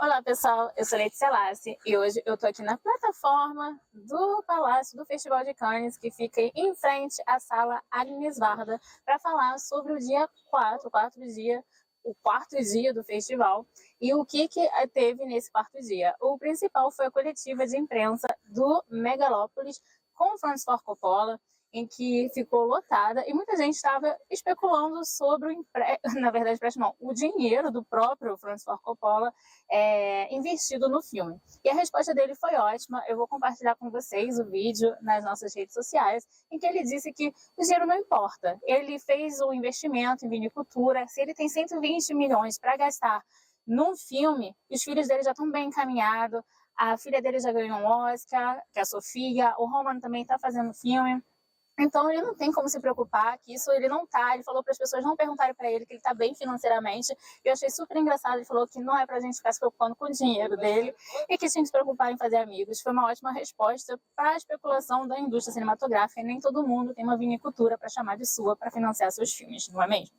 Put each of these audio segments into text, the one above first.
Olá pessoal, eu sou Letícia Lassi e hoje eu tô aqui na plataforma do Palácio do Festival de Cannes, que fica em frente à sala Agnes Varda, para falar sobre o dia 4, o quarto dia do festival e o que teve nesse quarto dia. O principal foi a coletiva de imprensa do Megalópolis com Francis Ford Coppola, em que ficou lotada e muita gente estava especulando sobre o dinheiro do próprio Francis Ford Coppola investido no filme. E a resposta dele foi ótima. Eu vou compartilhar com vocês o vídeo nas nossas redes sociais, em que ele disse que o dinheiro não importa. Ele fez o investimento em vinicultura. Se ele tem 120 milhões para gastar num filme, os filhos dele já estão bem encaminhados, a filha dele já ganhou um Oscar, que é a Sofia, o Roman também está fazendo filme. Então ele não tem como se preocupar, que isso ele não tá. Ele falou para as pessoas não perguntarem para ele que ele tá bem financeiramente. Eu achei super engraçado. Ele falou que não é pra gente ficar se preocupando com o dinheiro dele e que tinha que se preocupar em fazer amigos. Foi uma ótima resposta para a especulação da indústria cinematográfica. E nem todo mundo tem uma vinicultura para chamar de sua para financiar seus filmes, não é mesmo?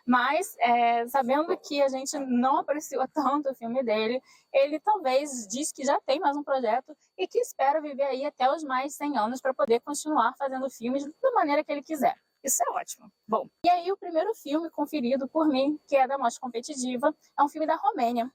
Mas, sabendo que a gente não apreciou tanto o filme dele, ele talvez diz que já tem mais um projeto e que espera viver aí até os mais 100 anos para poder continuar fazendo filmes da maneira que ele quiser. Isso é ótimo. Bom, e aí o primeiro filme conferido por mim, que é da Mostra Competitiva, é um filme da Romênia,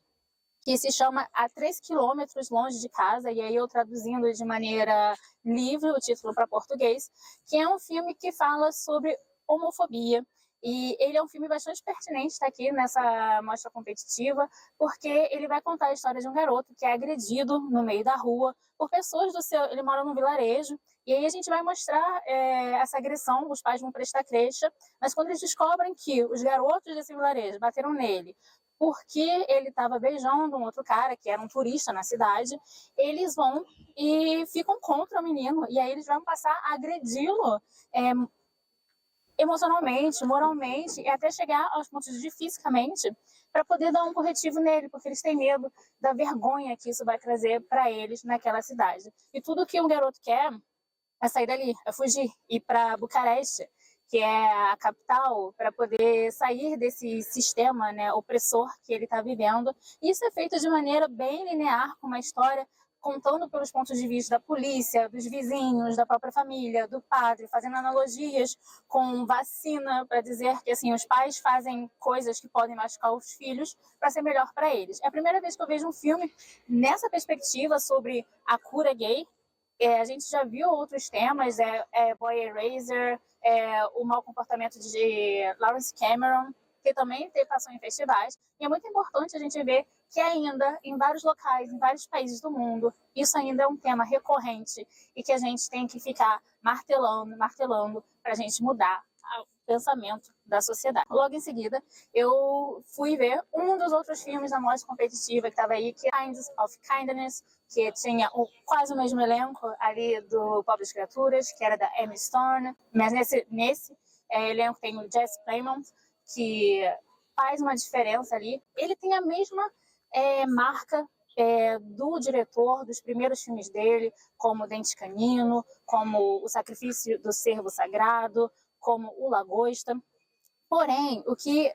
que se chama A 3 Quilômetros Longe de Casa, e aí eu traduzindo de maneira livre o título para português, que é um filme que fala sobre homofobia. E ele é um filme bastante pertinente, está aqui nessa mostra competitiva, porque ele vai contar a história de um garoto que é agredido no meio da rua por pessoas do seu... Ele mora num vilarejo, e aí a gente vai mostrar essa agressão, os pais vão prestar queixa, mas quando eles descobrem que os garotos desse vilarejo bateram nele porque ele estava beijando um outro cara, que era um turista na cidade, eles vão e ficam contra o menino, e aí eles vão passar a agredi-lo emocionalmente, moralmente, e até chegar aos pontos de fisicamente, para poder dar um corretivo nele, porque eles têm medo da vergonha que isso vai trazer para eles naquela cidade. E tudo que um garoto quer é sair dali, é fugir, ir para Bucareste, que é a capital, para poder sair desse sistema, né, opressor que ele está vivendo. E isso é feito de maneira bem linear, com uma história contando pelos pontos de vista da polícia, dos vizinhos, da própria família, do padre, fazendo analogias com vacina, para dizer que assim, os pais fazem coisas que podem machucar os filhos para ser melhor para eles. É a primeira vez que eu vejo um filme nessa perspectiva sobre a cura gay. A gente já viu outros temas, Boy Eraser, o mau comportamento de Lawrence Cameron, que também passou em festivais. E é muito importante a gente ver que ainda, em vários locais, em vários países do mundo, isso ainda é um tema recorrente e que a gente tem que ficar martelando para a gente mudar o pensamento da sociedade. Logo em seguida, eu fui ver um dos outros filmes da mostra competitiva que estava aí, que é Kinds of Kindness, que tinha quase o mesmo elenco ali do Pobres Criaturas, que era da Emma Stone, mas nesse elenco tem o Jesse Plemons, que faz uma diferença ali. Ele tem a mesma marca do diretor dos primeiros filmes dele, como Dente Canino, como O Sacrifício do Cervo Sagrado, como O Lagosta. Porém, o que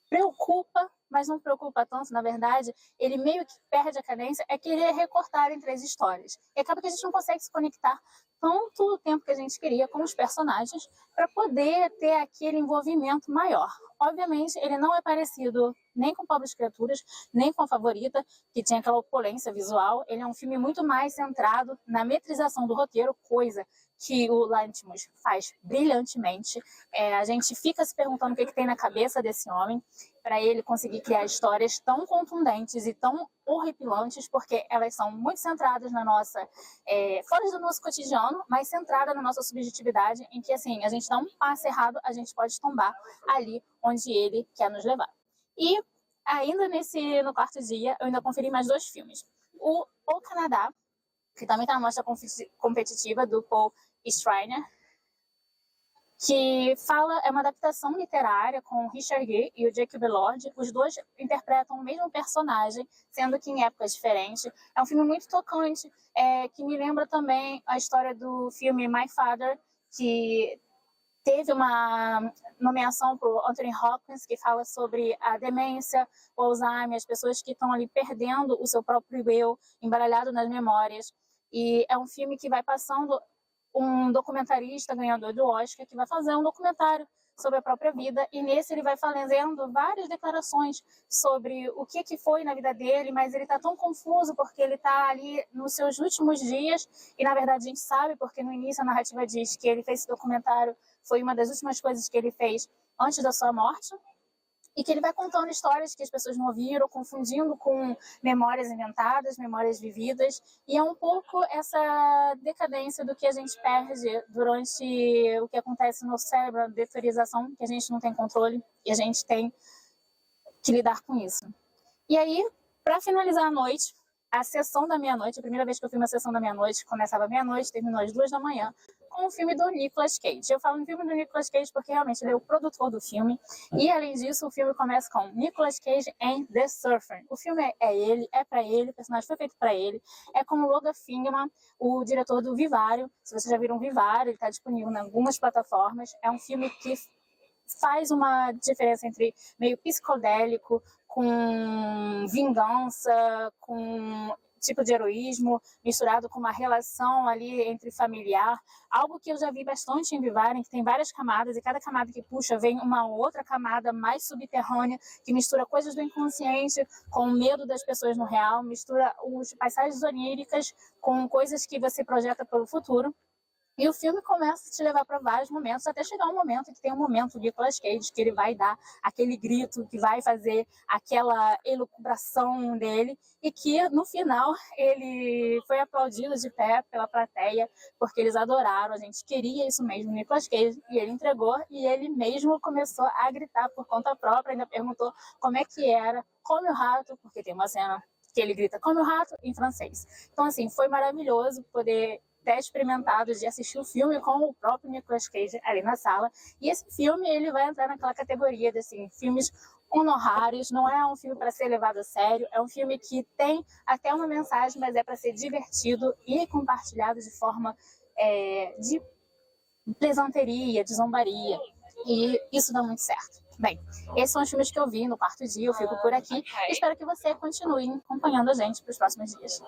preocupa, mas não preocupa tanto, na verdade, ele meio que perde a cadência, é querer recortar entre as histórias. E acaba que a gente não consegue se conectar tanto o tempo que a gente queria com os personagens para poder ter aquele envolvimento maior. Obviamente, ele não é parecido nem com Pobres Criaturas, nem com A Favorita, que tinha aquela opulência visual. Ele é um filme muito mais centrado na metrização do roteiro, coisa que o Lanthimos faz brilhantemente. A gente fica se perguntando o que tem na cabeça desse homem para ele conseguir criar histórias tão contundentes e tão horripilantes, porque elas são muito centradas na nossa, fora do nosso cotidiano, mas centrada na nossa subjetividade, em que assim, a gente dá um passo errado, a gente pode tombar ali onde ele quer nos levar. E ainda no quarto dia, eu ainda conferi mais dois filmes. O Canadá, que também está na mostra competitiva, do Paul Schreiner, que é uma adaptação literária com o Richard Gere e o Jacob Elord. Os dois interpretam o mesmo personagem, sendo que em épocas diferentes. É um filme muito tocante, que me lembra também a história do filme My Father, que teve uma nomeação para o Anthony Hopkins, que fala sobre a demência, o Alzheimer, as pessoas que estão ali perdendo o seu próprio eu, embaralhado nas memórias. E é um filme que vai passando um documentarista ganhador do Oscar, que vai fazer um documentário sobre a própria vida, e nesse ele vai fazendo várias declarações sobre o que foi na vida dele, mas ele está tão confuso porque ele está ali nos seus últimos dias, e na verdade a gente sabe, porque no início a narrativa diz que ele fez esse documentário, foi uma das últimas coisas que ele fez antes da sua morte, e que ele vai contando histórias que as pessoas não ouviram, confundindo com memórias inventadas, memórias vividas, e é um pouco essa decadência do que a gente perde durante o que acontece no cérebro, a deteriorização, que a gente não tem controle e a gente tem que lidar com isso. E aí, para finalizar a noite, a sessão da meia-noite, a primeira vez que eu fui uma sessão da meia-noite, começava meia-noite, terminou às 2 da manhã, com o filme do Nicolas Cage. Eu falo no filme do Nicolas Cage porque realmente ele é o produtor do filme, e além disso o filme começa com Nicolas Cage and The Surfer. O filme é ele, é para ele, o personagem foi feito para ele, é com o Logan Fingeman, o diretor do Vivário. Se vocês já viram Vivário, ele está disponível em algumas plataformas. É um filme que faz uma diferença entre meio psicodélico, com vingança, com tipo de heroísmo, misturado com uma relação ali entre familiar, algo que eu já vi bastante em Vivarium, que tem várias camadas, e cada camada que puxa vem uma outra camada mais subterrânea, que mistura coisas do inconsciente com o medo das pessoas no real, mistura as paisagens oníricas com coisas que você projeta pelo futuro. E o filme começa a te levar para vários momentos, até chegar um momento que tem um momento do Nicolas Cage, que ele vai dar aquele grito, que vai fazer aquela elucubração dele, e que no final ele foi aplaudido de pé pela plateia, porque eles adoraram, a gente queria isso mesmo, o Nicolas Cage, e ele entregou, e ele mesmo começou a gritar por conta própria, ainda perguntou como é que era, come o rato, porque tem uma cena que ele grita come o rato em francês. Então assim, foi maravilhoso poder ter experimentado de assistir o filme com o próprio Nicolas Cage ali na sala. E esse filme ele vai entrar naquela categoria de assim, filmes honorários, não é um filme para ser levado a sério, é um filme que tem até uma mensagem, mas é para ser divertido e compartilhado de forma de plesanteria, de zombaria. E isso dá muito certo. Bem, esses são os filmes que eu vi no quarto dia, eu fico por aqui. Espero que você continue acompanhando a gente para os próximos dias.